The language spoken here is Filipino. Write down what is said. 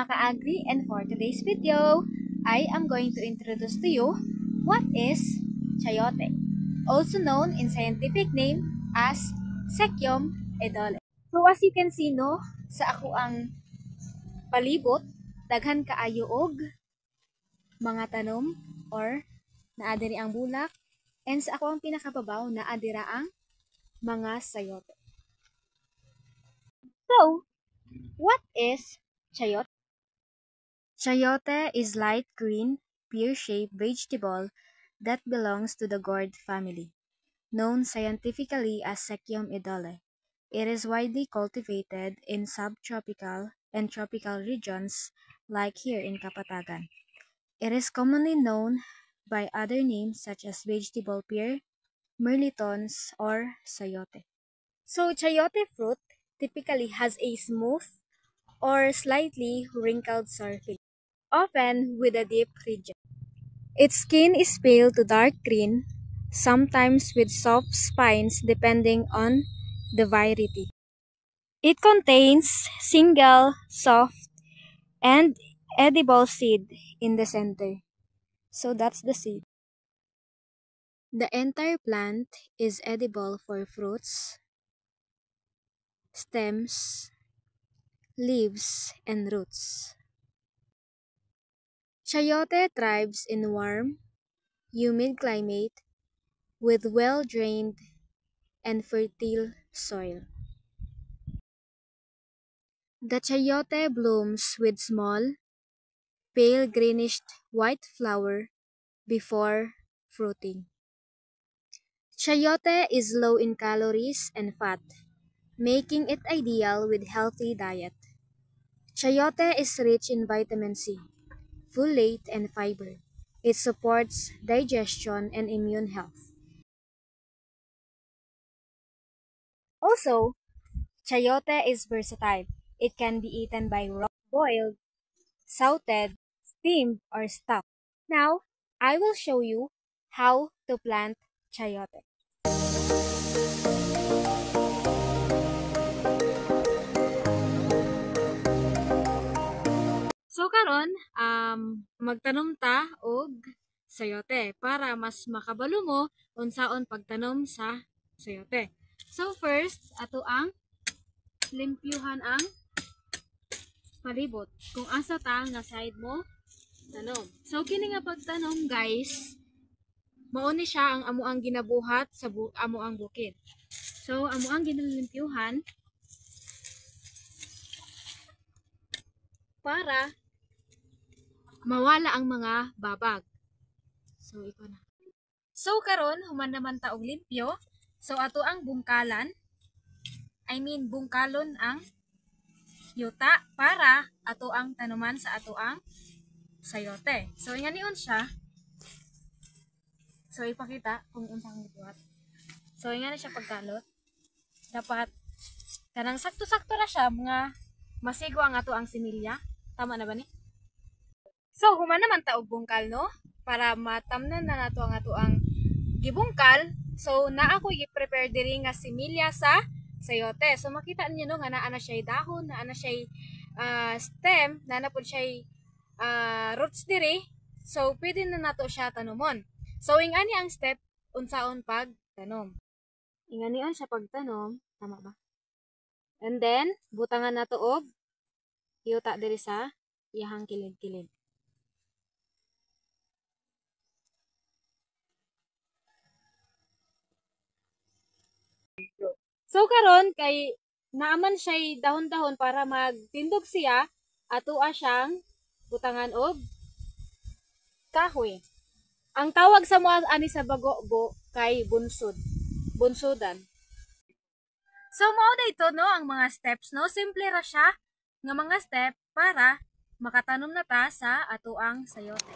mga ka-agri, and for today's video, I am going to introduce to you what is chayote, also known in scientific name as Sechium edole. So as you can see no, sa ako ang palibot, daghan kaayo og mga tanom or naa diri ang bulak, and sa ako ang pinakababaw naa dira ang mga sayote. So, what is chayote? Chayote is light green, pear-shaped vegetable that belongs to the gourd family, known scientifically as Sechium edole. It is widely cultivated in subtropical and tropical regions like here in Kapatagan. It is commonly known by other names such as vegetable pear, mirlitons, or sayote. So, chayote fruit typically has a smooth or slightly wrinkled surface, often with a deep ridge. Its skin is pale to dark green, sometimes with soft spines depending on the variety. It contains single, soft, and edible seed in the center. So that's the seed. The entire plant is edible for fruits, stems, leaves, and roots. Chayote thrives in warm, humid climate with well-drained and fertile soil. The chayote blooms with small, pale greenish white flower before fruiting. Chayote is low in calories and fat, making it ideal with healthy diet. Chayote is rich in vitamin C, folate, and fiber. It supports digestion and immune health. Also, chayote is versatile. It can be eaten by raw, boiled, sauteed, steamed, or stuffed. Now, I will show you how to plant chayote. So karon, magtanom ta og sayote para mas makabalo mo unsaon pagtanom sa sayote. So first, ato ang limpyuhan ang palibot kung asa ta nga side mo tanom. So kini nga pagtanom guys, mao ni siya ang amo ang ginabuhat sa amo ang bukid. So amo ang ginalimpyuhan para mawala ang mga babag. So ito na. So karon human naman ta og limpyo. So ato ang bungkalon ang yuta para ato ang tanuman sa ato ang sayote. So ingani siya. So ipakita kung unsang gibuhat. So ingani siya pagkalot. Dapat kanang sakto-sakto ra siya mga masigo ang ato ang similya. Tama na ba ni? So human naman ta og bungkal no para matamnan na nato ang ato ang gibungkal. So naa ko gi-prepare diri nga similya sa sayote. So makita niyo no nga naa na siya dahon, naa na siya stem, naa na pud siya roots diri. So pwede na nato siya tanumon. So ingani ang step unsaon pagtanom. Ingani on siya pagtanom, tama ba? And then butangan nato og yuta diri sa iyahang kilid-kilid. So karon kay naaman siya dahon-dahon para magtindog siya, atoa siyang butangan og kahoy. Ang tawag sa mga ani sa bago kay bunsod. Bunsodan. So mao na ito no ang mga steps no, simple ra siya nga mga step para makatanom na ta sa atoang sayote.